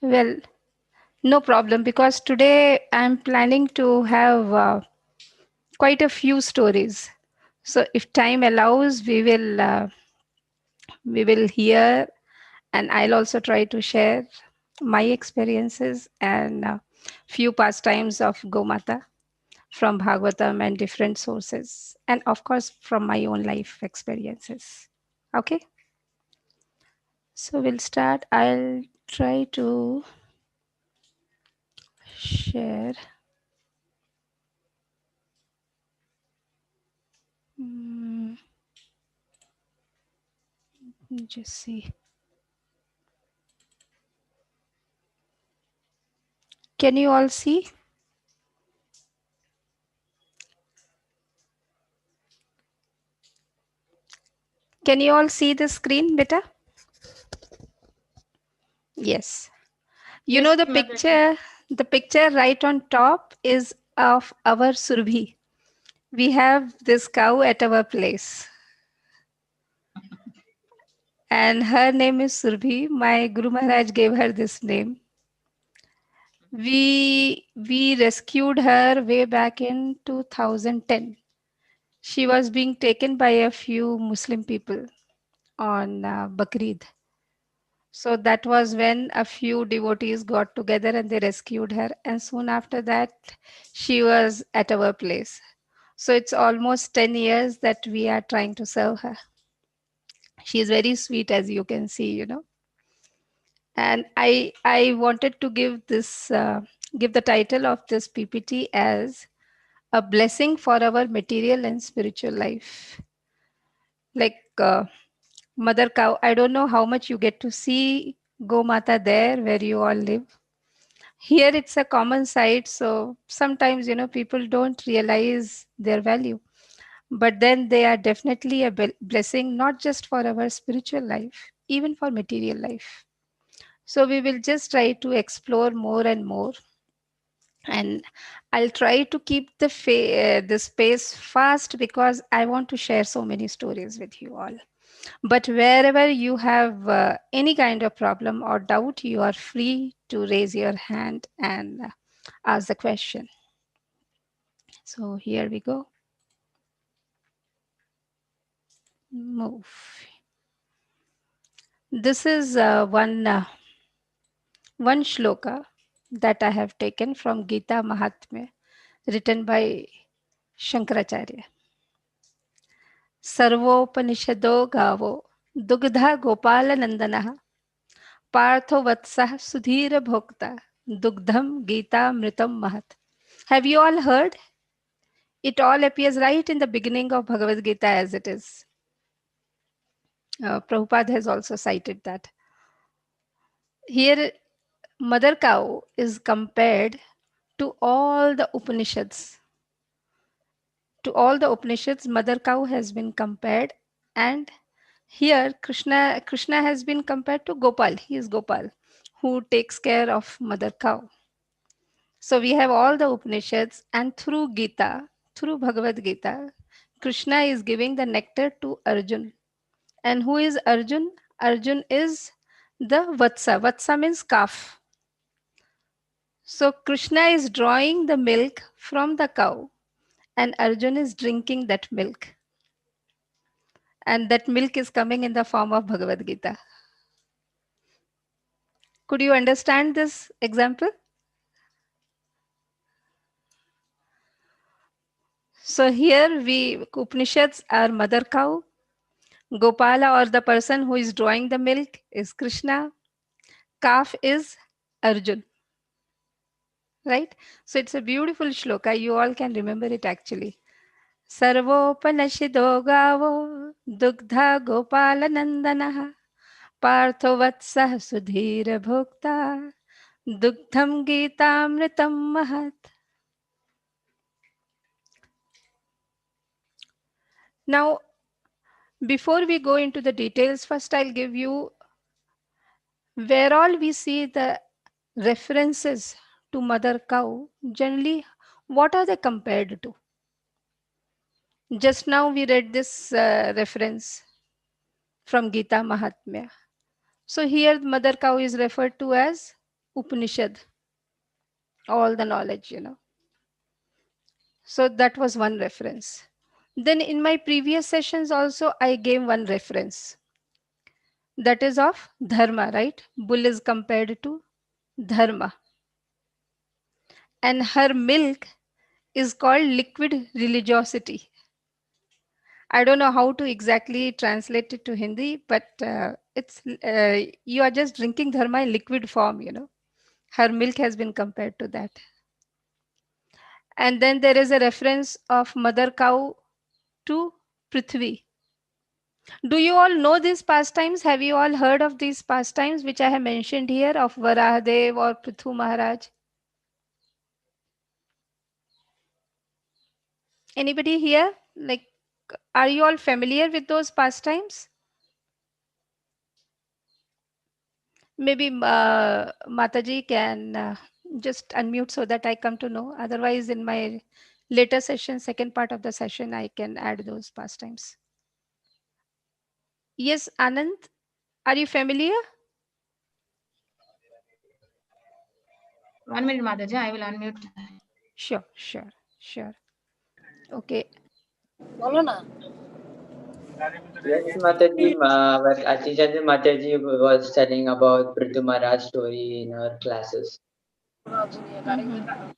Well, no problem because today I'm planning to have quite a few stories. So if time allows, we will hear, and I'll also try to share my experiences and few pastimes of Gomata from Bhagavatam and different sources, and of course from my own life experiences. Okay, so we'll start. I'll try to share. Mm, just see. Can you all see? Can you all see the screen, beta? Yes. You know Yes, the picture right on top is of our Surbhi. We have this cow at our place, and her name is Surbhi. My Guru Maharaj gave her this name. We rescued her way back in 2010. She was being taken by a few Muslim people on Bakrid. So that was when a few devotees got together and they rescued her. And soon after that, she was at our place. So it's almost 10 years that we are trying to serve her. She is very sweet, as you can see. And I wanted to give the title of this PPT as a blessing for our material and spiritual life. Like Mother Cow, I don't know how much you get to see Go Mata there where you all live. Here it's a common sight, so sometimes people don't realize their value, but then they are definitely a blessing, not just for our spiritual life, even for material life. So we will just try to explore more and more, and I'll try to keep the space fast because I want to share so many stories with you all. But wherever you have any kind of problem or doubt, you are free to raise your hand and ask the question. So here we go. Move. This is one shloka that I have taken from Gita Mahatmya, written by Shankaracharya. Sarvopaniषदो गावो दुग्धा गोपालनंदनः पार्थो वत्सः सुधीर भोक्ता dugdham gita mritam mahat. Have you all heard? It all appears right in the beginning of Bhagavad Gita as it is. Prabhupada has also cited that. Here, Mother Cow is compared to all the Upanishads. To all the Upanishads, Mother Cow has been compared, and here Krishna has been compared to Gopal. He is Gopal, who takes care of Mother Cow. So we have all the Upanishads, and through Gita, through Bhagavad Gita, Krishna is giving the nectar to Arjun. And who is Arjun? Arjun is the Vatsa. Vatsa means calf. So Krishna is drawing the milk from the cow, and Arjun is drinking that milk. And that milk is coming in the form of Bhagavad Gita. Could you understand this example? So here Upanishads are mother cow, Gopala or the person who is drawing the milk is Krishna, calf is Arjun, right? So it's a beautiful shloka. You all can remember it actually. Sarvopanashido gavo dugdha gopala nandanaha partho vatsah sudhira bhokta dugdham geetamritam mahat. Now, before we go into the details, first I'll give you where all we see the references to mother cow. Generally, what are they compared to? Just now we read this reference from Gita Mahatmya. So here mother cow is referred to as Upanishad, all the knowledge. So that was one reference. Then in my previous sessions also I gave one reference, that is of dharma, right? Bull is compared to dharma, and her milk is called liquid religiosity. I don't know how to exactly translate it to Hindi, but it's you are just drinking dharma in liquid form. Her milk has been compared to that. And then there is a reference of mother cow to Prithvi. Do you all know these pastimes? Have you all heard of these pastimes which I have mentioned here of Varahadev or Prithu Maharaj? Anybody here? Like, are you all familiar with those pastimes? Maybe Mataji can just unmute so that I come to know. Otherwise, in my later session, second part of the session, I can add those pastimes. Yes, Anand, are you familiar? 1 minute, Mataji. I will unmute. Sure, sure, sure. Okay. Yes, Mataji, well, Atichaji Mataji was telling about Prithu Maharaj story in her classes. Mhm.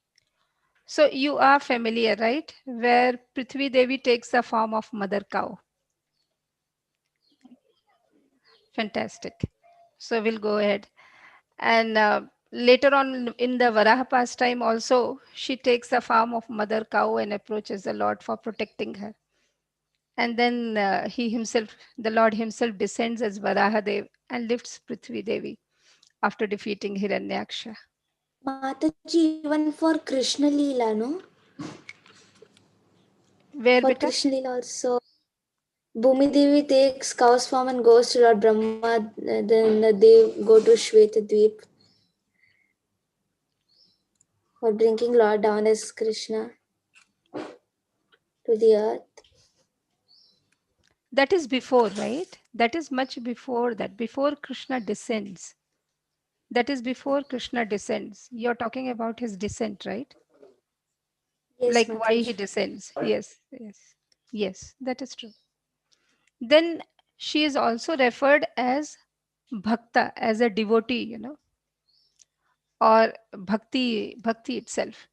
So you are familiar, right? Where Prithvi Devi takes the form of mother cow. Fantastic. So we'll go ahead. And later on in the Varaha pastime also, she takes the form of mother cow and approaches the Lord for protecting her. And then the Lord himself descends as Varaha Dev and lifts Prithvi Devi after defeating Hiranyaksha. Mataji, even for Krishna Leela, no? Where For beta? Krishna Leela also, Bhumi Devi takes cow's form and goes to Lord Brahma, then they go to Shweta Dweep for bringing Lord down as Krishna to the earth. That is before, right? That is much before that, before Krishna descends. That is before Krishna descends. You're talking about his descent, right? Yes, Like why he Mataji. descends. Yes, yes, yes, that is true. Then she is also referred as Bhakta, as a devotee, or bhakti itself.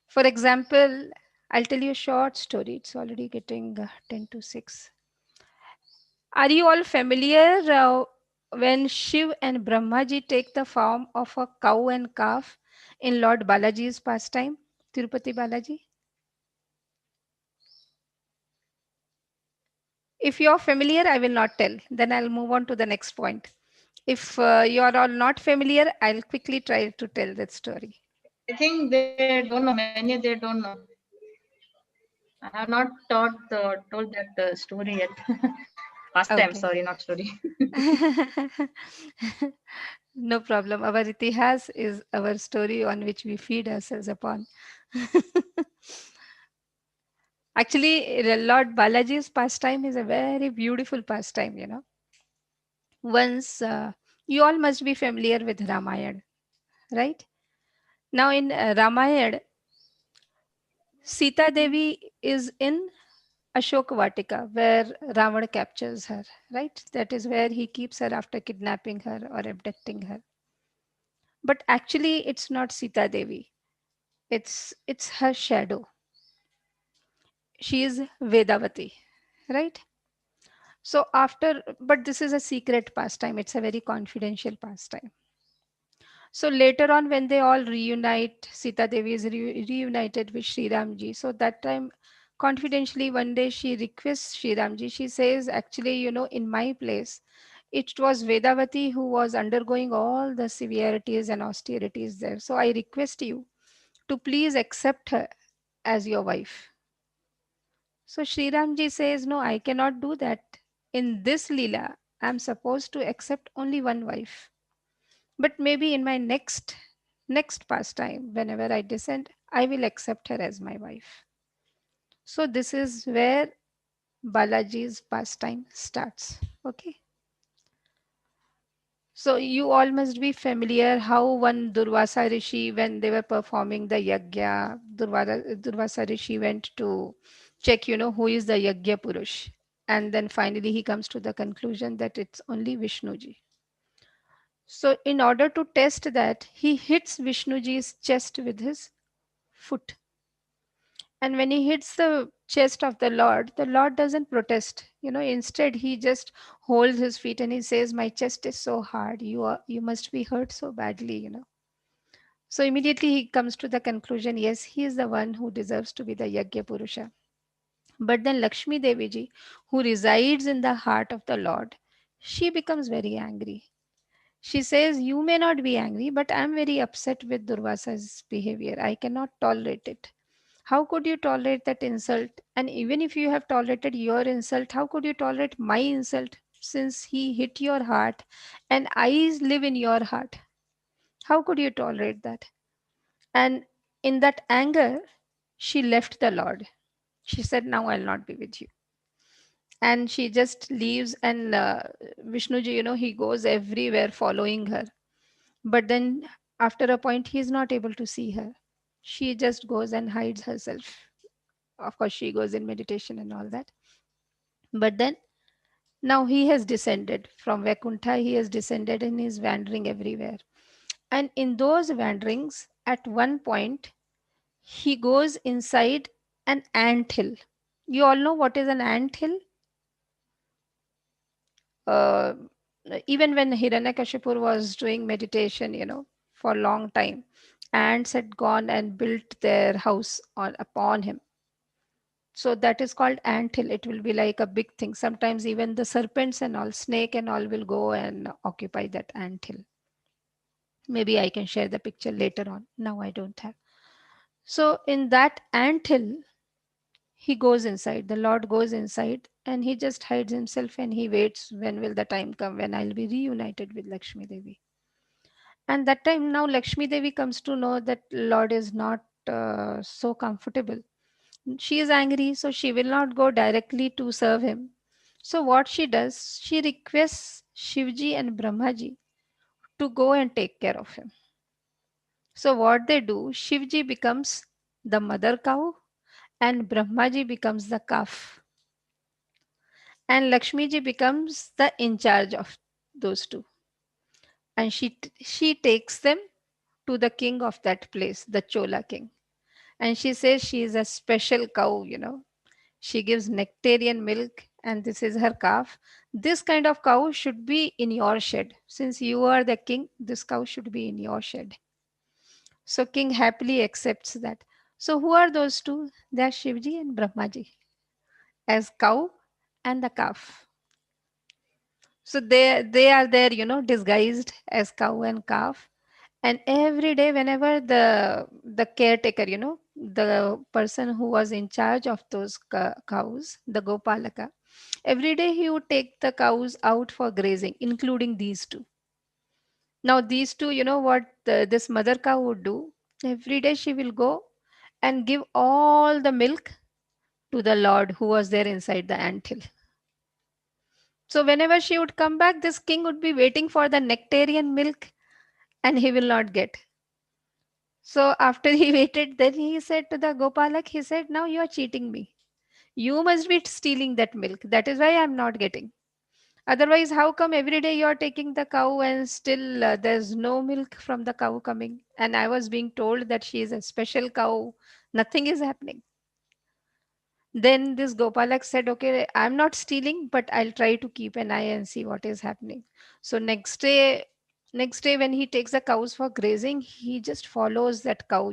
For example, I'll tell you a short story. It's already getting 10 to 6. Are you all familiar when Shiv and Brahmaji take the form of a cow and calf in Lord Balaji's pastime, Tirupati Balaji? If you're familiar, I will not tell. Then I'll move on to the next point. If you're all not familiar, I'll quickly try to tell that story. I think they don't know. Many they don't know. I have not told that story yet. Past time, Okay. sorry, not story. No problem. Our itihas is our story on which we feed ourselves upon. Actually, Lord Balaji's pastime is a very beautiful pastime. Once, you all must be familiar with Ramayana, right? Now, in Ramayana, Sita Devi is in Ashok Vatika, where Ravana captures her, right? That is where he keeps her after kidnapping her or abducting her. But actually, it's not Sita Devi. It's her shadow. She is Vedavati, right? So after, but this is a secret pastime. It's a very confidential pastime. So later on, when they all reunite, Sita Devi is reunited with Sri Ramji. So that time, confidentially, one day she requests Sri Ramji. She says, actually, in my place, it was Vedavati who was undergoing all the severities and austerities there. So I request you to please accept her as your wife. So Sri Ramji says, no, I cannot do that. In this Leela, I am supposed to accept only one wife. But maybe in my next pastime, whenever I descend, I will accept her as my wife. So this is where Balaji's pastime starts. Okay. So you all must be familiar how one Durvasa Rishi, when they were performing the yagya, Durvasa Rishi went to check, who is the yagya Purush. And then finally he comes to the conclusion that it's only Vishnuji. So in order to test that, he hits Vishnuji's chest with his foot. And when he hits the chest of the Lord doesn't protest. Instead he just holds his feet and he says, "My chest is so hard. You must be hurt so badly." So immediately he comes to the conclusion, yes, he is the one who deserves to be the Yagya Purusha. But then Lakshmi Devi ji, who resides in the heart of the Lord, she becomes very angry. She says, "You may not be angry, but I'm very upset with Durvasa's behavior. I cannot tolerate it. How could you tolerate that insult? And even if you have tolerated your insult, how could you tolerate my insult since he hit your heart and I live in your heart? How could you tolerate that?" And in that anger, she left the Lord. She said, "Now I'll not be with you." And she just leaves, and Vishnuji, he goes everywhere following her. But then after a point, he is not able to see her. She just goes and hides herself. Of course, she goes in meditation and all that. But then now he has descended from Vaikuntha, he has descended and he is wandering everywhere. And in those wanderings, at one point, he goes inside an ant hill. You all know what is an ant hill? Uh, Even when Hiranyakashipu was doing meditation, for a long time, ants had gone and built their house upon him. So that is called ant hill. It will be like a big thing. Sometimes even the serpents and all, snake and all will go and occupy that ant hill. Maybe I can share the picture later on. Now I don't have. So in that ant hill, he goes inside. The Lord goes inside and he just hides himself and he waits when will the time come when I'll be reunited with Lakshmi Devi. And that time now Lakshmi Devi comes to know that Lord is not so comfortable. She is angry, so she will not go directly to serve him. So what she does, she requests Shivji and Brahmaji to go and take care of him. So what they do, Shivji becomes the mother cow and Brahmaji becomes the calf. And Lakshmi ji becomes the in charge of those two. And she takes them to the king of that place, the Chola king. And she says she is a special cow. She gives nectarian milk and this is her calf. This kind of cow should be in your shed. Since you are the king, this cow should be in your shed. So king happily accepts that. So who are those two? They are Shivji and Brahmaji as cow and the calf. So they are there, disguised as cow and calf. And every day, whenever the caretaker, the person who was in charge of those cows, the Gopalaka, every day he would take the cows out for grazing, including these two. Now these two, what this mother cow would do? Every day she will go and give all the milk to the Lord who was there inside the anthill. So whenever she would come back, this king would be waiting for the nectarian milk and he will not get. So after he waited, then he said to the Gopalak, he said, "Now you are cheating me. You must be stealing that milk. That is why I'm not getting. Otherwise, how come every day you are taking the cow and still there's no milk from the cow coming? And I was being told that she is a special cow. Nothing is happening." Then this Gopalak said, "Okay, I'm not stealing, but I'll try to keep an eye and see what is happening." So next day when he takes the cows for grazing, he just follows that cow,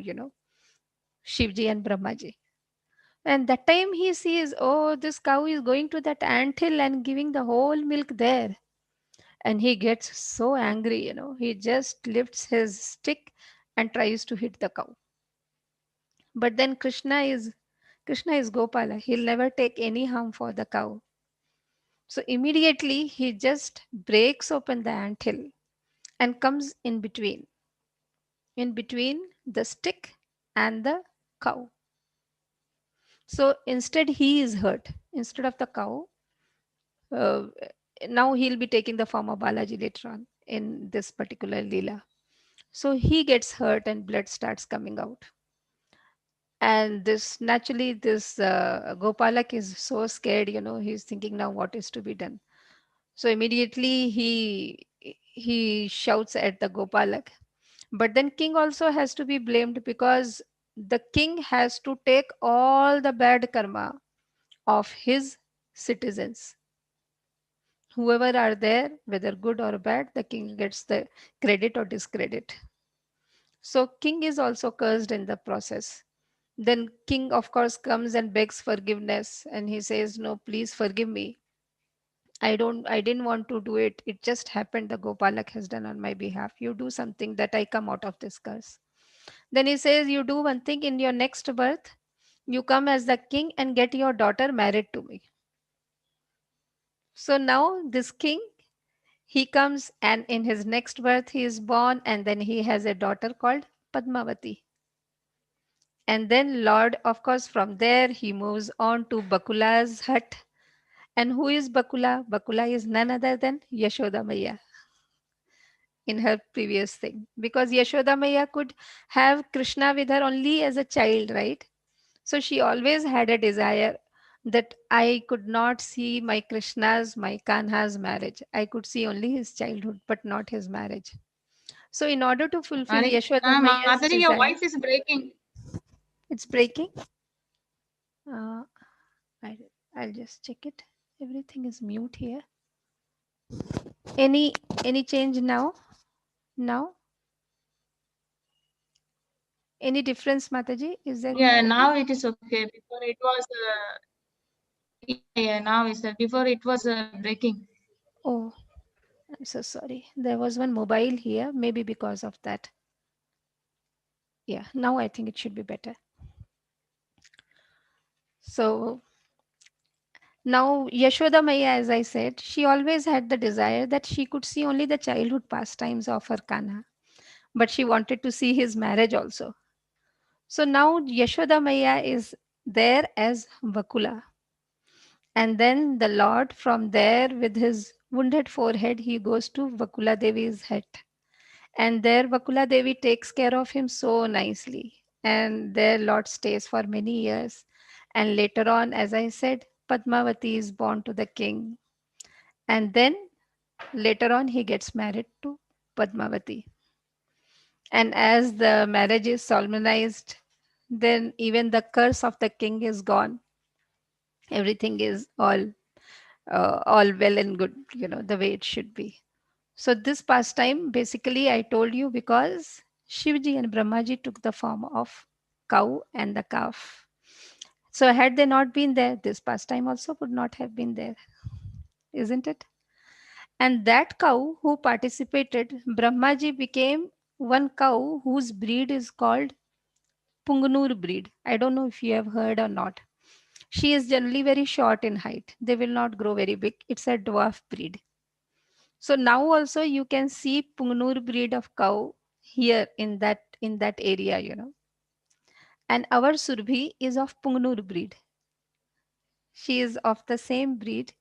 Shivji and Brahmaji. And that time he sees, oh, this cow is going to that anthill and giving the whole milk there. And he gets so angry, he just lifts his stick and tries to hit the cow. But then Krishna is Gopala. He'll never take any harm for the cow. So immediately he just breaks open the anthill and comes in between the stick and the cow. So instead he is hurt. Instead of the cow, uh, now he'll be taking the form of Balaji later on. in this particular Leela. So he gets hurt and blood starts coming out. And this naturally, this Gopalak is so scared, he's thinking now what is to be done. So immediately he shouts at the Gopalak. But then king also has to be blamed because the king has to take all the bad karma of his citizens. Whoever are there, whether good or bad, the king gets the credit or discredit. So king is also cursed in the process. Then king of course comes and begs forgiveness and he says, no, please forgive me. I didn't want to do it. It just happened. The Gopalak has done on my behalf. You do something that I come out of this curse. Then he says, you do one thing in your next birth. You come as the king and get your daughter married to me. So now this king, he comes and in his next birth he is born and then he has a daughter called Padmavati. And then Lord, of course, from there he moves on to Bakula's hut. And who is Bakula? Bakula is none other than Yashoda Maya in her previous thing. Because Yashoda Maya could have Krishna with her only as a child, right? So she always had a desire that I could not see my Krishna's, my Kanha's marriage. I could see only his childhood, but not his marriage. So in order to fulfill Yashoda Maya's Mataji, your desire, voice is breaking. it's breaking. Uh, I, I'll just check it. Everything is mute here. Any change now? Now? Any difference, Mataji? Is there Yeah, clarity? now it is okay. Before it was, yeah, now is before it was breaking. Oh, I'm so sorry. There was one mobile here, maybe because of that. Yeah, now I think it should be better. So now Yashoda Maya, as I said, she always had the desire that she could see only the childhood pastimes of her Kanha, but she wanted to see his marriage also. So now Yashoda Maya is there as Vakula. And then the Lord from there with his wounded forehead, he goes to Vakula Devi's hut. And there Vakula Devi takes care of him so nicely. And there Lord stays for many years. And later on, as I said, Padmavati is born to the king. And then later on, he gets married to Padmavati. And as the marriage is solemnized, then even the curse of the king is gone. Everything is all well and good, the way it should be. So this pastime, basically, I told you because Shivji and Brahmaji took the form of cow and the calf. So had they not been there, this pastime also would not have been there, isn't it? And that cow who participated, Brahmaji became one cow whose breed is called Pungnur breed. I don't know if you have heard or not. She is generally very short in height. They will not grow very big. It's a dwarf breed. So now also you can see Pungnur breed of cow here in that area. And our Surbhi is of Pungnur breed. She is of the same breed.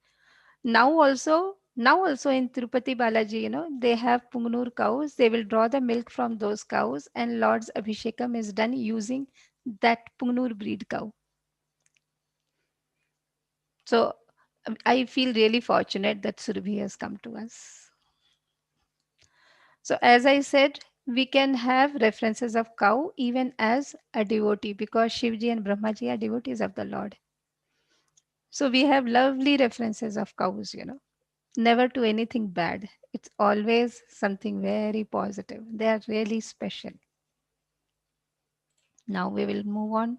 Now also in Tirupati Balaji, they have Pungnur cows. They will draw the milk from those cows, and Lord's Abhishekam is done using that Pungnur breed cow. So I feel really fortunate that Surbhi has come to us. So as I said, we can have references of cow even as a devotee because Shivji and Brahmaji are devotees of the Lord. So we have lovely references of cows. Never to anything bad. It's always something very positive. They are really special. Now we will move on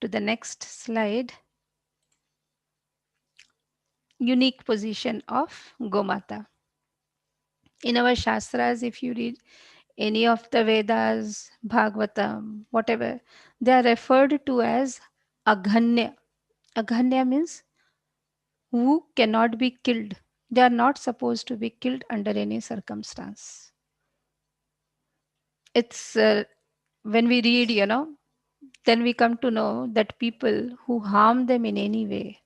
to the next slide. Unique position of Gomata. In our Shastras, if you read any of the Vedas, Bhagavatam, whatever, they are referred to as Aghanya. Aghanya means who cannot be killed. They are not supposed to be killed under any circumstance. It's when we read, then we come to know that people who harm them in any way,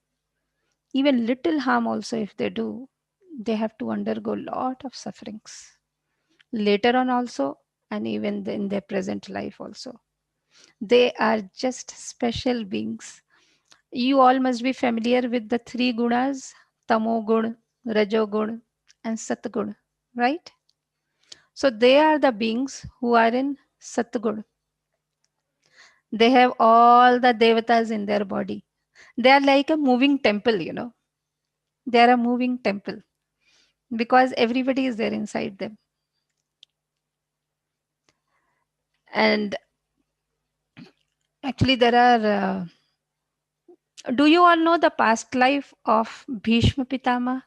even little harm also if they do, they have to undergo lot of sufferings. later on also, and even in their present life also. They are just special beings. You all must be familiar with the three gunas: tamo gun, rajo gun, and satgun, right? So they are the beings who are in satgun. They have all the devatas in their body. They are like a moving temple. They are a moving temple because everybody is there inside them. And actually, there are. Do you all know the past life of Bhishma Pitama?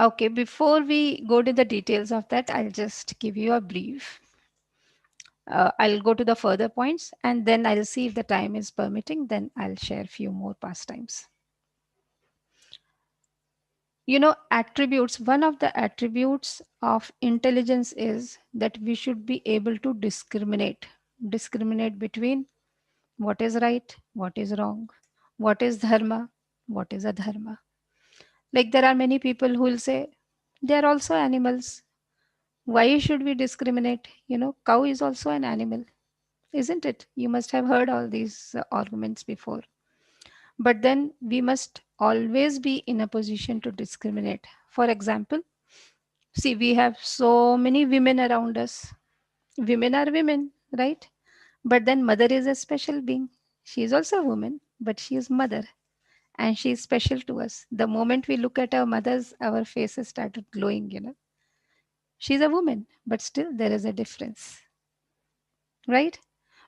Okay, before we go to the details of that, I'll just give you a brief. I'll go to the further points and then I'll see if the time is permitting, then I'll share a few more pastimes. Attributes, one of the attributes of intelligence is that we should be able to discriminate between what is right, what is wrong, what is dharma, what is adharma. Like there are many people who will say they are also animals. Why should we discriminate? Cow is also an animal, isn't it? You must have heard all these arguments before. But then we must always be in a position to discriminate. For example, see, we have so many women around us. Women are women, right? But then mother is a special being. She is also a woman, but she is mother and she is special to us. The moment we look at our mothers, our faces started glowing. She's a woman, but still there is a difference, right?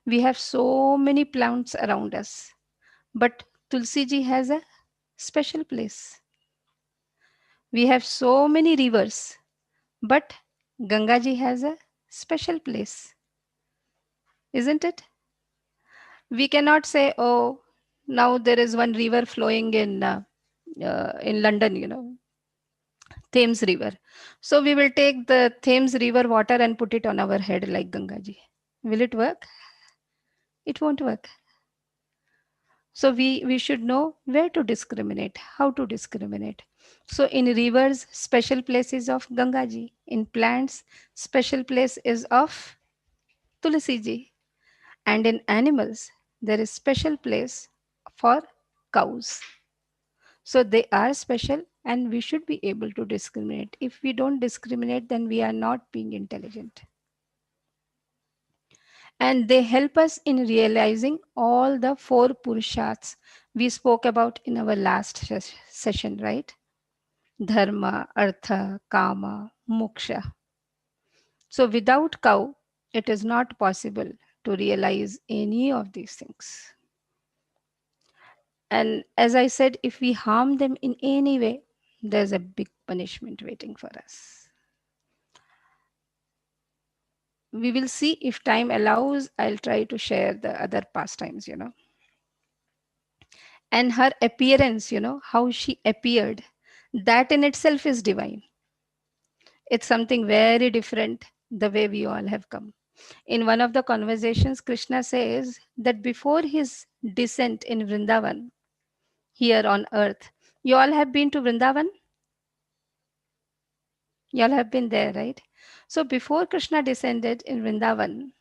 We have so many plants around us, but Tulsi ji has a special place. We have so many rivers, but Ganga ji has a special place, isn't it? We cannot say, oh, now there is one river flowing in London, Thames River. So we will take the Thames River water and put it on our head like Ganga ji. Will it work? It won't work. So we should know where to discriminate, how to discriminate. So in rivers, special place is of Ganga ji. In plants, special place is of Tulsi ji. And in animals, there is special place for cows. So they are special and we should be able to discriminate. If we don't discriminate, then we are not being intelligent. And they help us in realizing all the four purushats we spoke about in our last session, right? Dharma, artha, kama, moksha. So without cow, it is not possible to realize any of these things. And as I said, if we harm them in any way, there's a big punishment waiting for us. We will see if time allows. I'll try to share the other pastimes. And her appearance, how she appeared, that in itself is divine. It's something very different the way we all have come. In one of the conversations, Krishna says that before his descent in Vrindavan, here on earth, you all have been to Vrindavan? You all have been there, right? So before Krishna descended in Vrindavan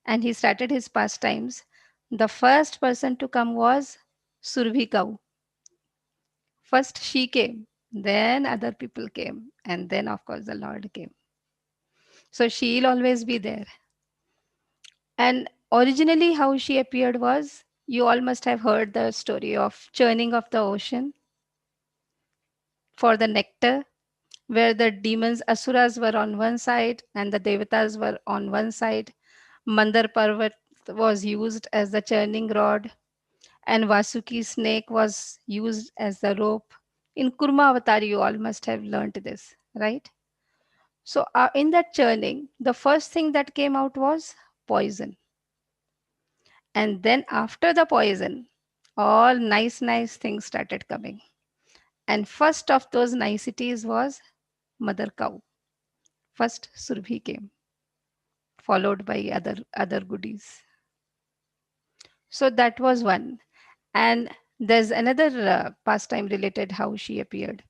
and he started his pastimes, the first person to come was Surabhi cow. First she came, then other people came, and then, of course, the Lord came. So she'll always be there. And originally, how she appeared was, you all must have heard the story of churning of the ocean for the nectar, where the demons, asuras, were on one side and the devatas were on one side. Mandar Parvat was used as the churning rod, and Vasuki snake was used as the rope. In Kurma Avatar, you all must have learnt this, right? So, in that churning, the first thing that came out was poison. And then, after the poison, all nice things started coming. And first of those niceties was mother cow. First, Surabhi came, followed by other goodies. So, that was one. And there's another pastime related how she appeared.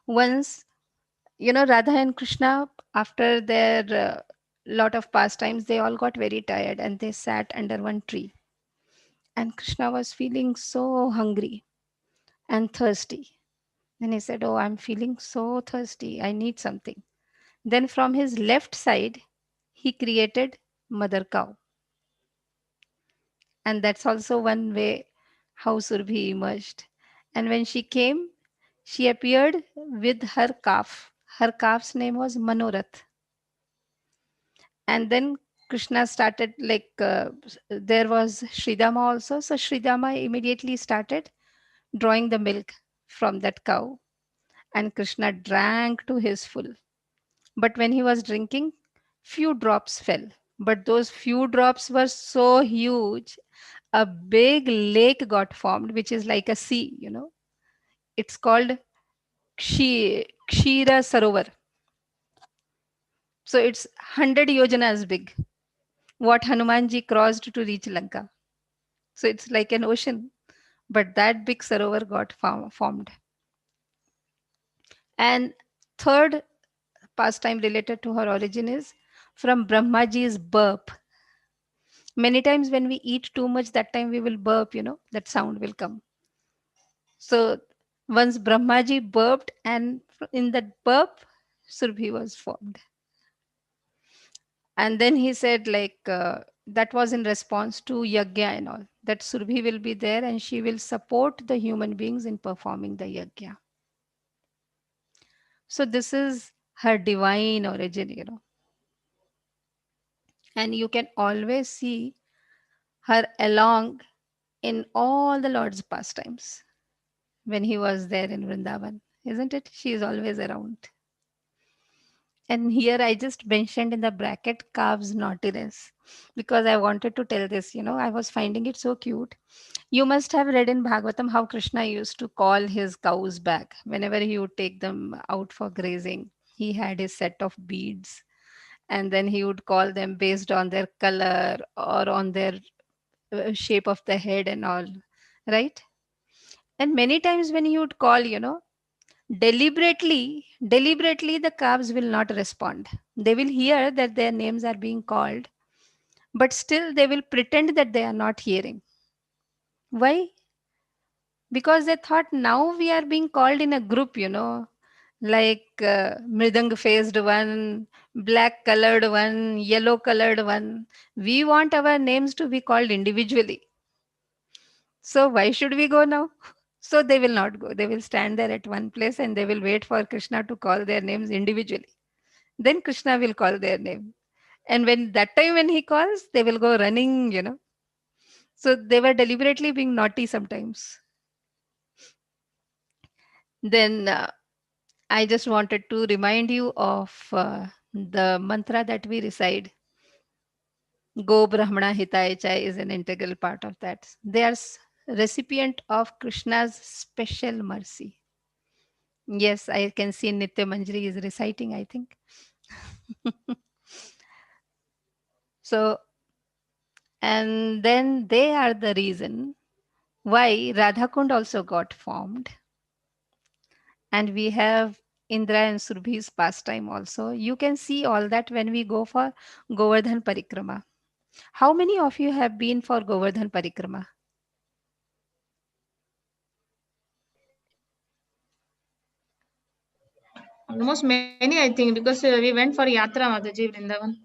Once, Radha and Krishna, after their lot of pastimes, they all got very tired and they sat under one tree. And Krishna was feeling so hungry and thirsty. Then he said, "Oh, I'm feeling so thirsty. I need something." Then from his left side, he created Mother Cow. And that's also one way how Surbhi emerged. And when she came, she appeared with her calf. Her calf's name was Manorath. And then Krishna started there was Sridama also. So Sridama immediately started drawing the milk from that cow, and Krishna drank to his full. But when he was drinking, few drops fell. But those few drops were so huge, a big lake got formed, which is like a sea. It's called Kshira Sarovar. So it's 100 yojanas big, what Hanumanji crossed to reach Lanka. So it's like an ocean, but that big Sarovar got formed. And third pastime related to her origin is from Brahmaji's burp. Many times when we eat too much, that time we will burp, that sound will come. So once Brahmaji burped, and in that burp, Surbhi was formed. And then he said, that was in response to Yajna and all, that Surbhi will be there and she will support the human beings in performing the Yajna. So this is her divine origin. And you can always see her along in all the Lord's pastimes when he was there in Vrindavan, isn't it? She is always around. And here I just mentioned in the bracket calves naughtiness because I wanted to tell this. I was finding it so cute. You must have read in Bhagavatam how Krishna used to call his cows back whenever he would take them out for grazing. He had his set of beads, and then he would call them based on their color or on their shape of the head and all, right? And many times when he would call, deliberately the calves will not respond. They will hear that their names are being called, but still they will pretend that they are not hearing. Why? Because they thought now we are being called in a group, like mridang faced one, black colored one, yellow colored one. We want our names to be called individually. So why should we go now? So they will not go. They will stand there at one place and they will wait for Krishna to call their names individually. Then Krishna will call their name. And when that time when he calls, they will go running. So they were deliberately being naughty sometimes. Then I just wanted to remind you of the mantra that we recite. Go Brahmana Hitaya Chai is an integral part of that. They are recipient of Krishna's special mercy. Yes, I can see Nitya Manjari is reciting, I think. So, and then they are the reason why Radhakund also got formed. And we have Indra and Surbhi's pastime also. You can see all that when we go for Govardhan Parikrama. How many of you have been for Govardhan Parikrama? Almost many, I think, because we went for Yatra, Mataji, Vrindavan.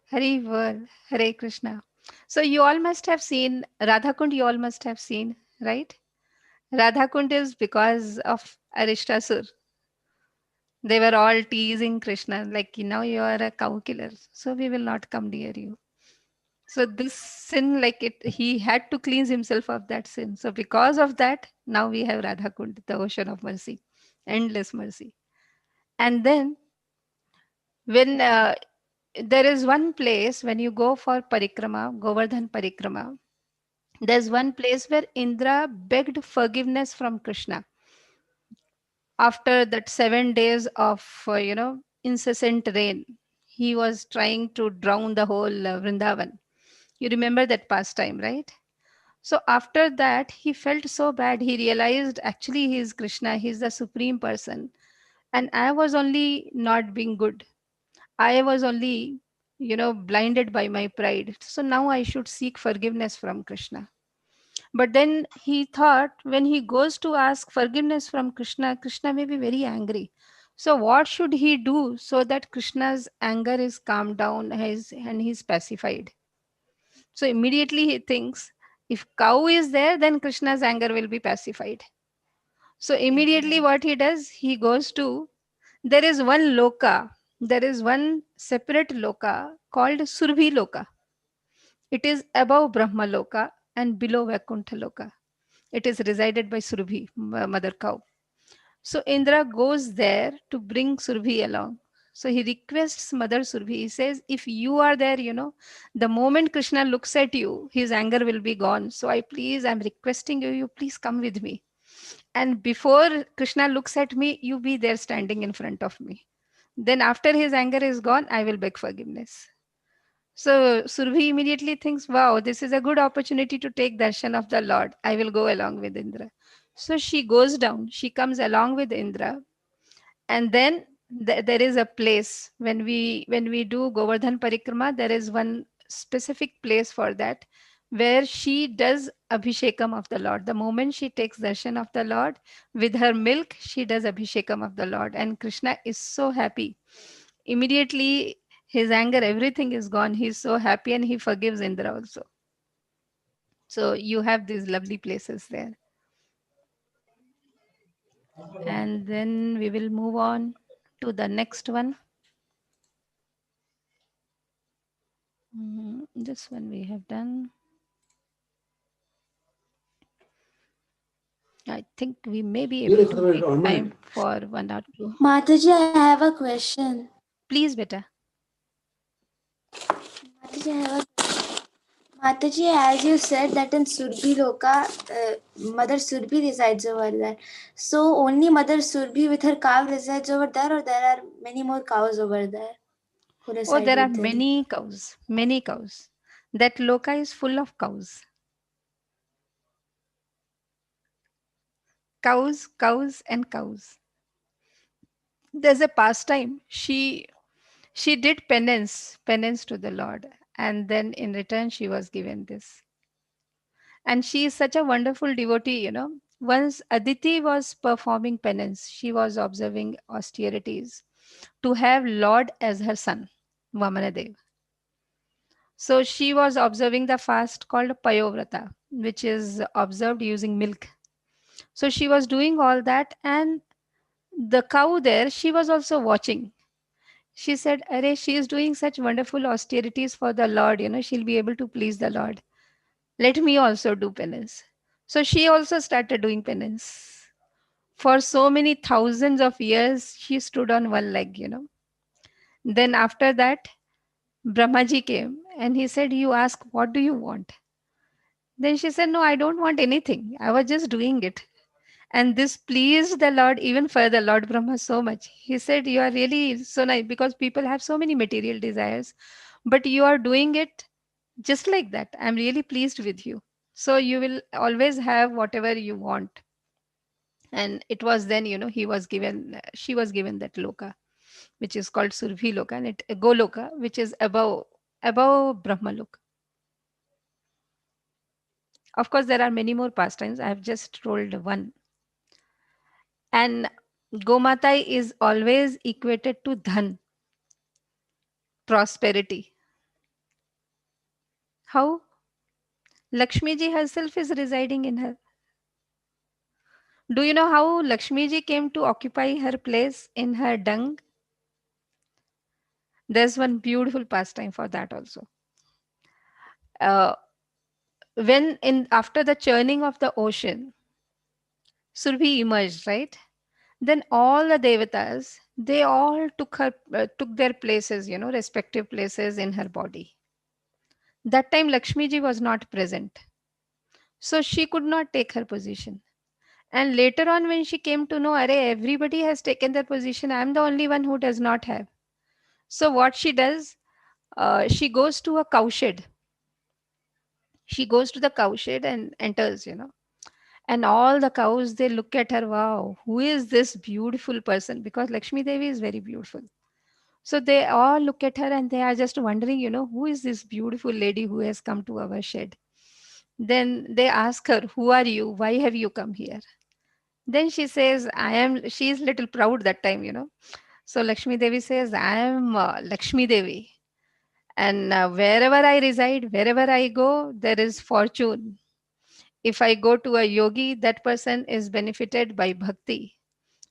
Hari Var, Hare Krishna. So you all must have seen Radhakund, you all must have seen, right? Radhakund is because of Arishtasur. They were all teasing Krishna, like, now you are a cow killer, so we will not come near you. So this sin, he had to cleanse himself of that sin. So because of that, now we have Radhakund, the ocean of mercy, endless mercy. And then when there is one place when you go for parikrama, Govardhan parikrama, there's one place where Indra begged forgiveness from Krishna after that 7 days of incessant rain. He was trying to drown the whole Vrindavan. You remember that pastime, right? So after that, he felt so bad. He realized actually he is Krishna, he is the supreme person. And I was only not being good. I was only, blinded by my pride. So now I should seek forgiveness from Krishna. But then he thought when he goes to ask forgiveness from Krishna, Krishna may be very angry. So what should he do so that Krishna's anger is calmed down and he's pacified? So immediately he thinks if cow is there, then Krishna's anger will be pacified. So immediately what he does, he goes to, there is one loka, there is one separate loka called Surbhi Loka. It is above Brahma Loka and below Vaikuntha Loka. It is resided by Surbhi, mother cow. So Indra goes there to bring Surbhi along. So he requests Mother Surbhi. He says, if you are there, the moment Krishna looks at you, his anger will be gone. So I'm requesting you, you please come with me. And before Krishna looks at me, you be there standing in front of me. Then after his anger is gone, I will beg forgiveness. So Surbhi immediately thinks, wow, this is a good opportunity to take darshan of the Lord. I will go along with Indra. So she goes down. She comes along with Indra, and then there is a place when we do Govardhan Parikrama. There is one specific place for that, where she does abhishekam of the Lord. The moment she takes darshan of the Lord with her milk, she does abhishekam of the Lord, and Krishna is so happy. Immediately his anger, everything is gone. He's so happy and he forgives Indra also. So you have these lovely places there. And then we will move on to the next one. This one we have done. I think we may be able to make time for one or two. Mataji, I have a question. Please, beta. Mataji, I have a Mataji, as you said that in Surbhi Loka, Mother Surbhi resides over there. So only Mother Surbhi with her cow resides over there, or there are many more cows over there who Oh, reside there are within? many cows, many cows. That loka is full of cows. Cows, cows, and cows. There's a pastime. She did penance to the Lord, and then in return she was given this. And she is such a wonderful devotee. Once Aditi was performing penance, she was observing austerities to have Lord as her son, Vamanadev. So she was observing the fast called Payovrata, which is observed using milk. So she was doing all that, and the cow there, she was also watching. She said, Arey, she is doing such wonderful austerities for the Lord, she'll be able to please the Lord. Let me also do penance. So she also started doing penance. For so many thousands of years, she stood on one leg. Then after that, Brahmaji came and he said, you ask, what do you want? Then she said, no, I don't want anything. I was just doing it. And this pleased the Lord even further, Lord Brahma, so much. He said, you are really so nice because people have so many material desires, but you are doing it just like that. I'm really pleased with you. So you will always have whatever you want. And it was then, she was given that loka, which is called Surbhi Loka, and it Goloka, which is above Brahma Loka. Of course, there are many more pastimes. I have just told one. And Gomatai is always equated to dhan, prosperity. How? Lakshmi ji herself is residing in her. Do you know how Lakshmi ji came to occupy her place in her dung? There's one beautiful pastime for that also. Uh, when in after the churning of the ocean, Surbhi emerged, right? Then all the devatas, they all took their places, respective places in her body. That time Lakshmi ji was not present, so she could not take her position. And later on, when she came to know, Array, everybody has taken their position, I'm the only one who does not have. So what she does, she goes to a cowshed. She goes to the cow shed and enters, and all the cows, they look at her. Wow, who is this beautiful person? Because Lakshmi Devi is very beautiful. So they all look at her and they are just wondering, who is this beautiful lady who has come to our shed? Then they ask her, who are you? Why have you come here? Then she says, she is little proud that time, So Lakshmi Devi says, I am Lakshmi Devi. And wherever I reside, wherever I go, there is fortune. If I go to a yogi, that person is benefited by bhakti,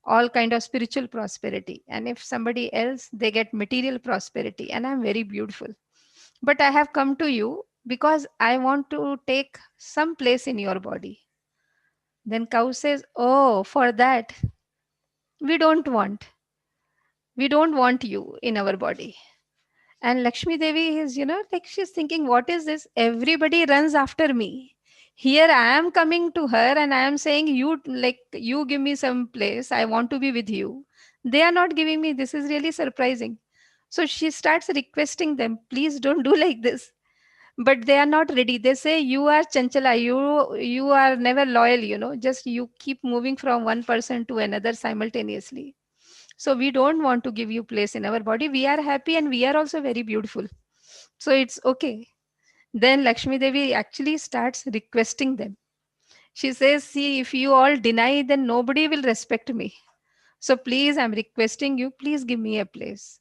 all kind of spiritual prosperity. And if somebody else, they get material prosperity. And I'm very beautiful. But I have come to you because I want to take some place in your body. Then cow says, oh, for that, we don't want. We don't want you in our body. And Lakshmi Devi is, like she's thinking, what is this? Everybody runs after me. Here I am coming to her and I am saying, you give me some place. I want to be with you. They are not giving me. This is really surprising. So she starts requesting them, please don't do like this. But they are not ready. They say, you are chanchala. You are never loyal, just you keep moving from one person to another simultaneously. So we don't want to give you place in our body. We are happy and we are also very beautiful. So it's okay. Then Lakshmi Devi actually starts requesting them. She says, see, if you all deny, then nobody will respect me. So please, I'm requesting you, please give me a place.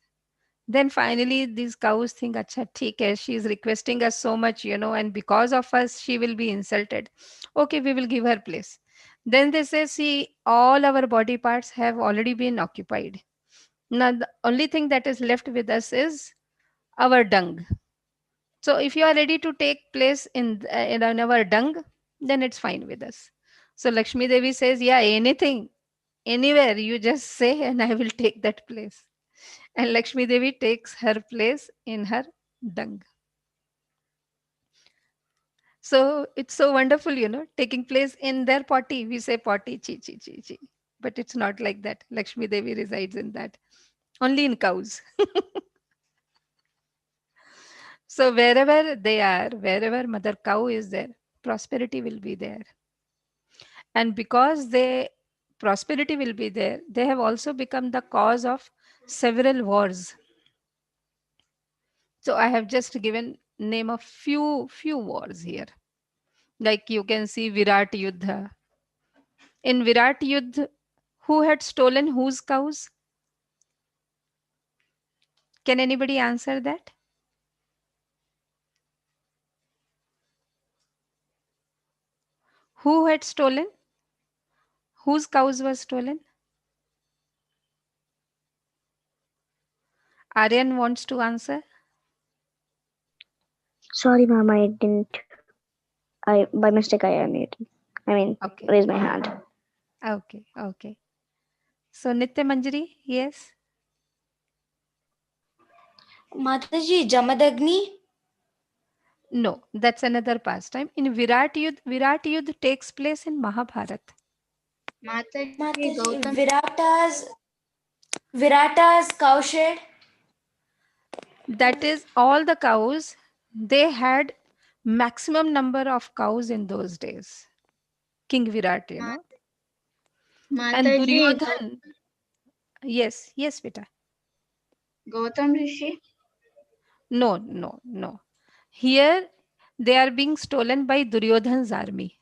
Then finally, these cows think, acha, theek hai, she is requesting us so much, and because of us, she will be insulted. Okay, we will give her place. Then they say, see, all our body parts have already been occupied. Now, the only thing that is left with us is our dung. So, if you are ready to take place in our dung, then it's fine with us. So, Lakshmi Devi says, yeah, anything, anywhere, you just say, and I will take that place. And Lakshmi Devi takes her place in her dung. So, it's so wonderful, taking place in their potty. We say potty, chi, chi, chi, chi. But it's not like that. Lakshmi Devi resides in that, only in cows. So wherever they are, wherever mother cow is there, prosperity will be there. And because prosperity will be there, they have also become the cause of several wars. So I have just given name of few wars here. Like you can see Virat Yuddha. In Virat Yuddha, who had stolen whose cows? Can anybody answer that? Who had stolen? Whose cows were stolen? Aryan wants to answer. Sorry, ma'am, I didn't. I by mistake I unmuted. I mean, Okay. raise my hand. Okay. Okay. So Nitya Manjari, yes. Mataji, Jamadagni. No, that's another pastime. In Virat Yudh takes place in Mahabharat. Mataji, Mataji, Gautam. Virata's cowshed. That is all the cows. They had maximum number of cows in those days. King Virat, Ma- And Mataji, Duryodhan, yes, yes, beta. Gautam Rishi. No, no, no. Here they are being stolen by Duryodhan's army.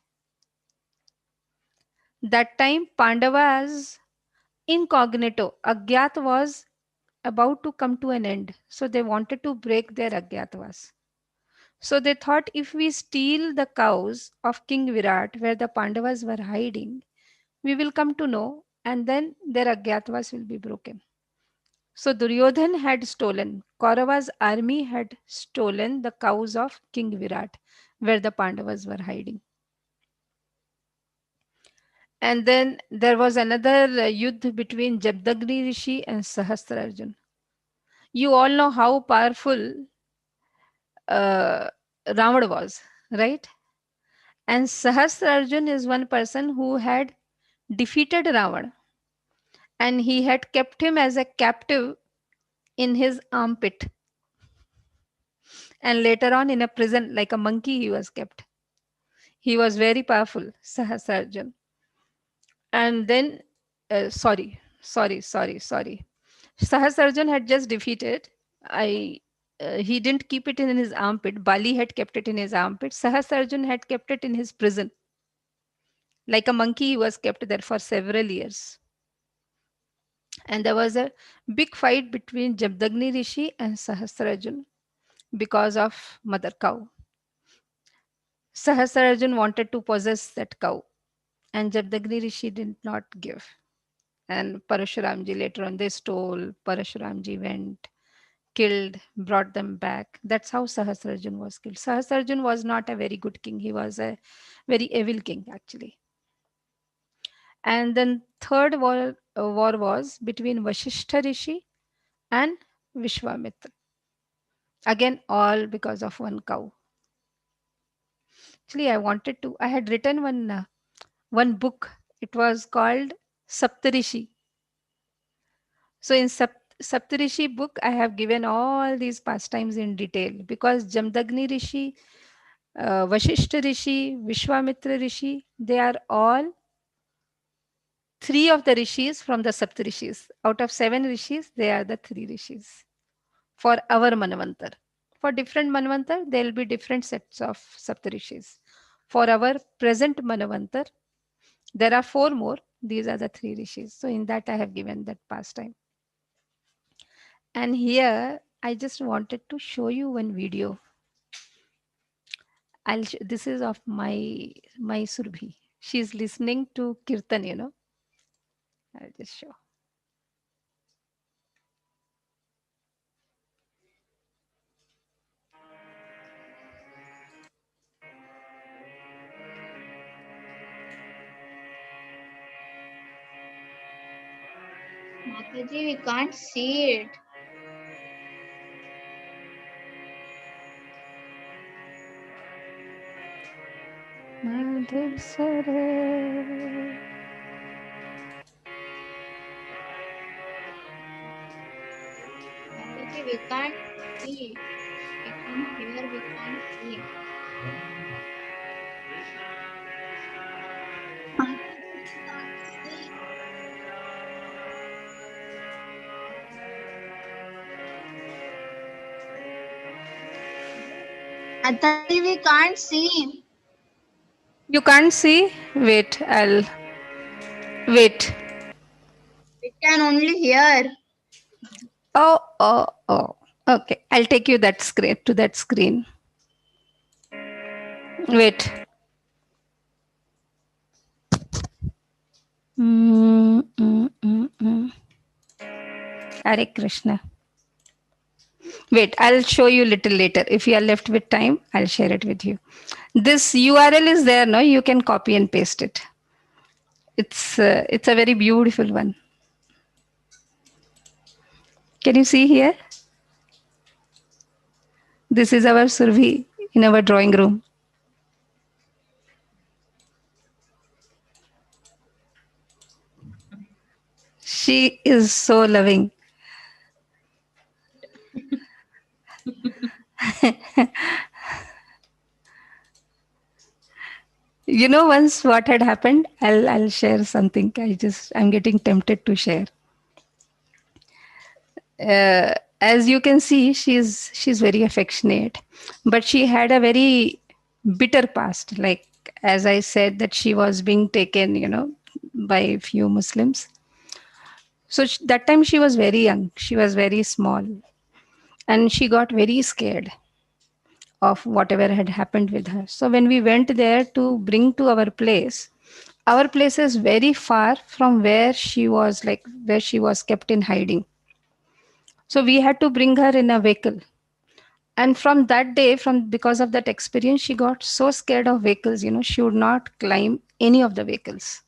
That time Pandavas incognito, Agyat was about to come to an end. So they wanted to break their Agyatavas. So they thought if we steal the cows of King Virat where the Pandavas were hiding, we will come to know and then their Agyatavas will be broken. So Duryodhan had stolen, Kaurava's army had stolen the cows of King Virat where the Pandavas were hiding. And then there was another yudh between Jabdagni Rishi and Sahasrarjun. You all know how powerful Ravan was, right? And Sahasrarjun is one person who had defeated Ravan and he had kept him as a captive in his armpit. And later on, in a prison, like a monkey, he was kept. He was very powerful, Sahasrarjun. And then, sorry. Sahasrarjun had just defeated. I. He didn't keep it in his armpit. Bali had kept it in his armpit. Sahasrarjun had kept it in his prison. Like a monkey, he was kept there for several years. And there was a big fight between Jabdagni Rishi and Sahasrarjun because of mother cow. Sahasrarjun wanted to possess that cow, and Jabdagni Rishi did not give. And Parashuramji later on, they stole. Parashuramji went, killed, brought them back. That's how Sahasrarjun was killed. Sahasrarjun was not a very good king. He was a very evil king, actually. And then third war was between Vasishtha Rishi and Vishwamitra. Again, all because of one cow. Actually, I had written one book. It was called Saptarishi. So in Saptarishi book, I have given all these pastimes in detail because Jamdagni Rishi, Vashishta Rishi, Vishwamitra Rishi, they are all three of the rishis from the Saptarishis. Out of 7 rishis, they are the 3 rishis for our Manvantar. For different Manvantar, there will be different sets of Saptarishis. For our present Manvantar, there are 4 more. These are the 3 rishis. So in that, I have given that pastime. And here, I just wanted to show you one video. This is of my Surbhi. She's listening to Kirtan, I'll just show. Mataji, we can't see it. Madhav Sare. Mataji, we can't see. We can hear, we can't see. Mataji, we can't see. Mataji, we can't see. You can't see? Wait, I'll wait. We can only hear. Oh. Okay, I'll take you that screen to that screen. Wait. Hare Krishna. Wait, I'll show you little later. If you are left with time, I'll share it with you. This URL is there, no? You can copy and paste it. It's a very beautiful one. Can you see here? This is our Survi in our drawing room. She is so loving. Once what had happened, I'll share something. I'm getting tempted to share. As you can see, she's very affectionate, but she had a very bitter past. Like as I said, that she was being taken, by a few Muslims. So that time she was very young. She was very small, and she got very scared of whatever had happened with her. So when we went there to bring to our place is very far from where she was kept in hiding. So we had to bring her in a vehicle. And from that day, because of that experience, she got so scared of vehicles, she would not climb any of the vehicles.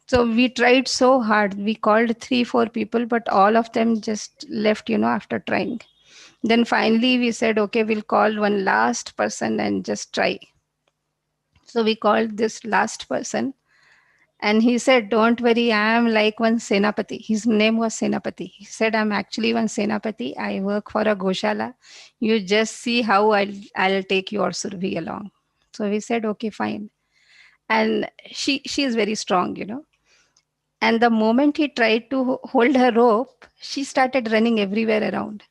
So we tried so hard. We called 3-4 people, but all of them just left, after trying. Then finally we said, okay, we'll call one last person and just try. So we called this last person, and he said, don't worry, I am like one Senapati. His name was Senapati. He said, I'm actually one Senapati. I work for a Goshala. You just see how I'll take your Survi along. So we said, okay, fine. And she is very strong, you know. And the moment he tried to hold her rope, she started running everywhere around.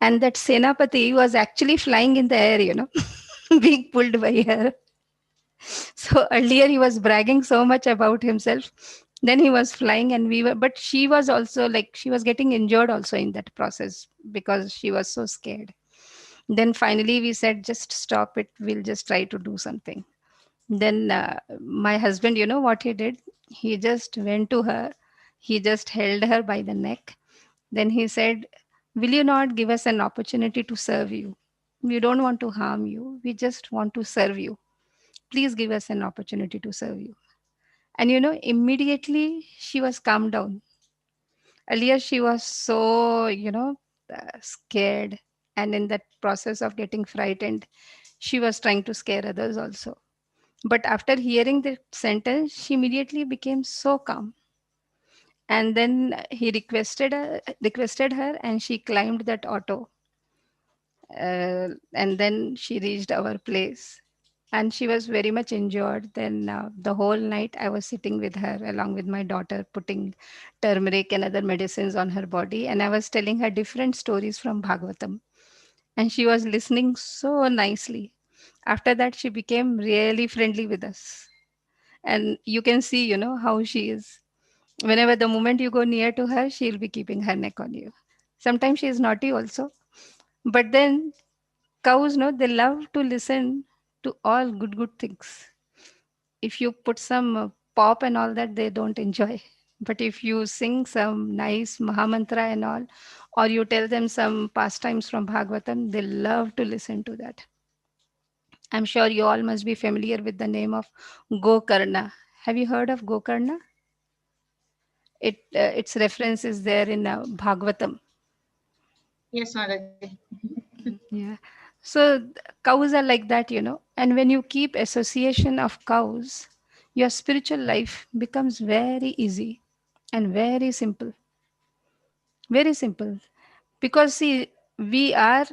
And that Senapati was actually flying in the air, you know, being pulled by her. So earlier he was bragging so much about himself. Then he was flying, and we were, but she was also like, she was getting injured also in that process because she was so scared. Then finally we said, just stop it. We'll just try to do something. Then my husband, you know what he did? He just went to her. He just held her by the neck. Then he said, will you not give us an opportunity to serve you? We don't want to harm you. We just want to serve you. Please give us an opportunity to serve you. And you know, immediately she was calmed down. Earlier, she was so, you know, scared. And in that process of getting frightened, she was trying to scare others also. But after hearing the sentence, she immediately became so calm. And then he requested her, and she climbed that auto. And then she reached our place, and she was very much injured. Then the whole night I was sitting with her along with my daughter, putting turmeric and other medicines on her body, and I was telling her different stories from Bhagavatam, and she was listening so nicely. After that, she became really friendly with us, and you can see, you know, how she is. Whenever the moment you go near to her, she'll be keeping her neck on you. Sometimes she is naughty also, but then cows, no, they love to listen to all good things. If you put some pop and all that, they don't enjoy. But if you sing some nice Mahamantra and all, or you tell them some pastimes from Bhagavatam, they love to listen to that. I'm sure you all must be familiar with the name of Gokarna. Have you heard of Gokarna? Its reference is there in Bhagavatam. Yes, Mataji. Yeah. So cows are like that, you know. And when you keep association of cows, your spiritual life becomes very easy and very simple. Very simple. Because see, we are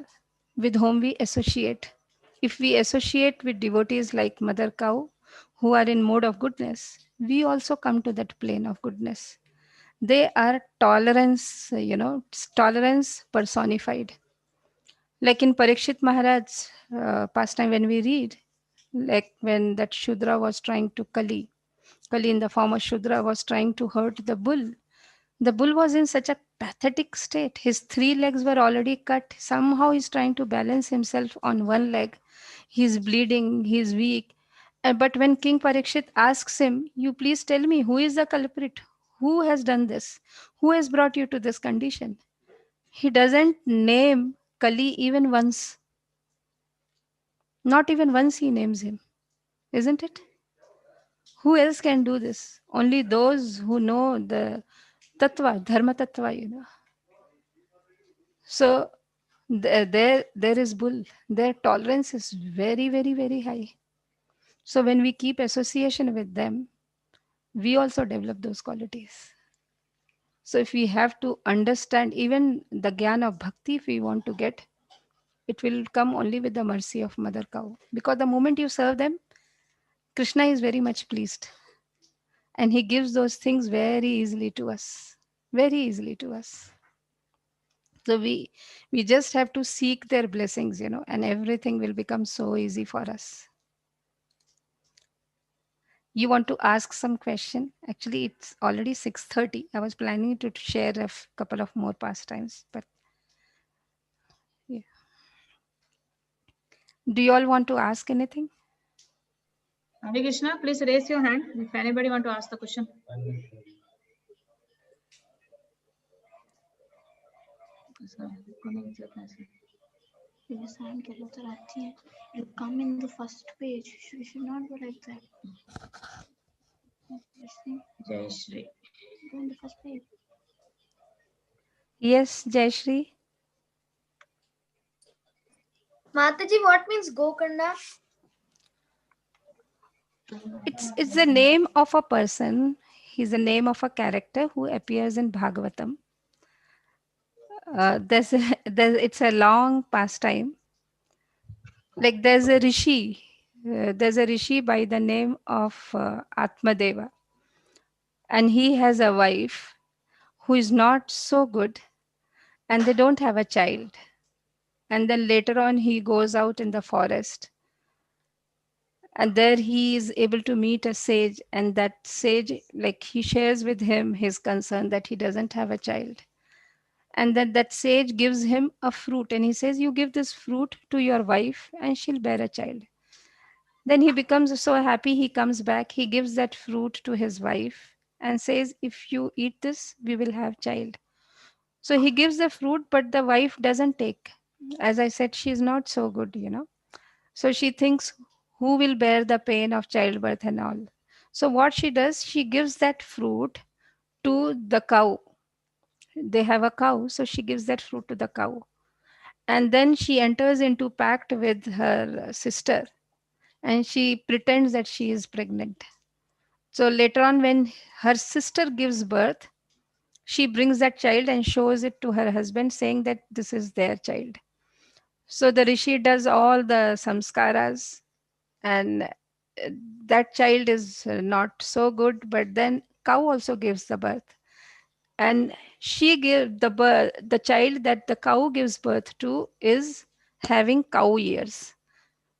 with whom we associate. If we associate with devotees like Mother Cow who are in mode of goodness, we also come to that plane of goodness. They are tolerance, you know, tolerance personified. Like in Parikshit Maharaj's pastime, when we read, like when that Shudra was trying to Kali in the form of Shudra was trying to hurt the bull. The bull was in such a pathetic state. His three legs were already cut. Somehow he's trying to balance himself on one leg. He's bleeding, he's weak. But when King Parikshit asks him, you please tell me who is the culprit? Who has done this? Who has brought you to this condition? He doesn't name Kali even once. Not even once he names him, isn't it? Who else can do this? Only those who know the tattva, dharma tattva, you know. So there is bull. Their tolerance is very, very, very high. So when we keep association with them, we also develop those qualities. So if we have to understand even the gyan of bhakti, if we want to get, it will come only with the mercy of Mother Cow. Because the moment you serve them, Krishna is very much pleased. And he gives those things very easily to us. Very easily to us. So we just have to seek their blessings, you know, and everything will become so easy for us. You want to ask some question? Actually, it's already 6:30. I was planning to share a couple of more pastimes, but yeah. Do you all want to ask anything? Hare Krishna, please raise your hand if anybody want to ask the question. Your sign गलत रहती है. You come in the first page. You should not go like that. Just see. Jai Shri. Go in the first page. Yes, Jayashri. Mataji, what means Gokarna? It's the name of a person. He's the name of a character who appears in Bhagavatam. It's a long pastime. Like there's a rishi. there's a rishi by the name of Atmadeva, and he has a wife who is not so good, and they don't have a child. And then later on, he goes out in the forest, and there he is able to meet a sage, and that sage, like, he shares with him his concern that he doesn't have a child. And then that sage gives him a fruit, and he says, you give this fruit to your wife and she'll bear a child. Then he becomes so happy, he comes back, he gives that fruit to his wife and says, if you eat this, we will have child. So he gives the fruit, but the wife doesn't take. As I said, she's not so good. So she thinks, who will bear the pain of childbirth and all? So what she does, she gives that fruit to the cow. They have a cow, so she gives that fruit to the cow. And then she enters into pact with her sister, and she pretends that she is pregnant. So later on, when her sister gives birth, she brings that child and shows it to her husband, saying that this is their child. So the rishi does all the samskaras, and that child is not so good, but then cow also gives the birth, and she give the child that the cow gives birth to is having cow ears.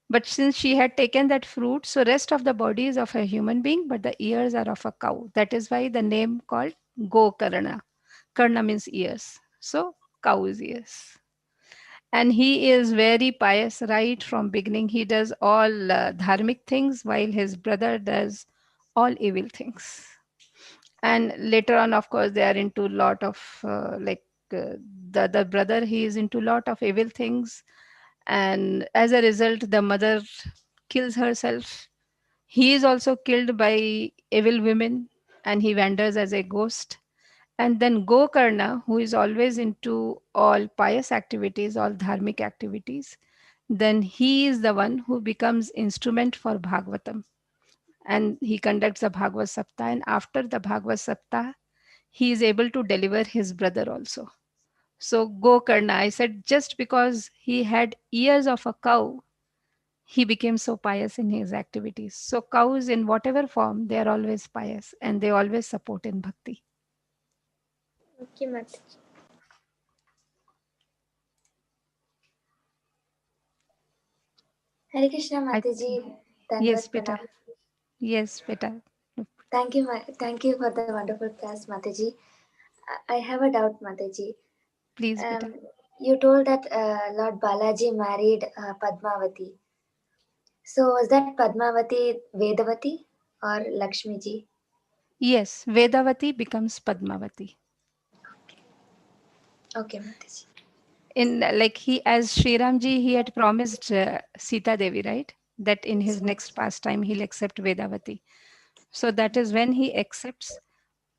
But since she had taken that fruit, so rest of the body is of a human being, but the ears are of a cow. That is why the name called Gokarna. Karna means ears. So cow is ears. And he is very pious right from beginning. He does all dharmic things while his brother does all evil things. And later on, of course, they are into lot of the brother, he is into lot of evil things, and as a result the mother kills herself. He is also killed by evil women, and he wanders as a ghost. And then Gokarna, who is always into all pious activities, all dharmic activities, then he is the one who becomes instrument for Bhagavatam, and he conducts the Bhagavad Saptah. And after the Bhagavad Saptah, he is able to deliver his brother also. So Gokarna, I said, just because he had ears of a cow, he became so pious in his activities. So cows, in whatever form, they are always pious and they always support in bhakti. Okay, Mataji. Hare Krishna, I Mataji. think, Dhanavad yes, beta. Pranam. Yes, beta. Thank you for the wonderful class, Mataji. I have a doubt, Mataji. Please, beta. You told that Lord Balaji married Padmavati. So was that Padmavati Vedavati or Lakshmi ji? Yes, Vedavati becomes Padmavati. Okay, Mataji. In like he, as Sri Ramji, he had promised Sita Devi, right? That in his next pastime he'll accept Vedavati. So that is when he accepts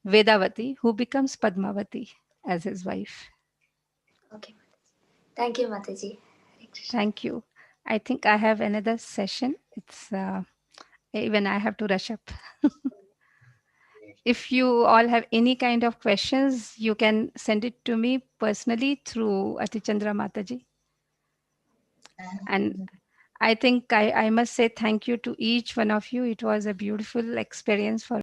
Vedavati, who becomes Padmavati as his wife. Okay, Mataji. Thank you, Mataji. Hare Krishna. Thank you. I think I have another session. It's even I have to rush up. If you all have any kind of questions, you can send it to me personally through Atichandra Mataji. And I think I must say thank you to each one of you. It was a beautiful experience for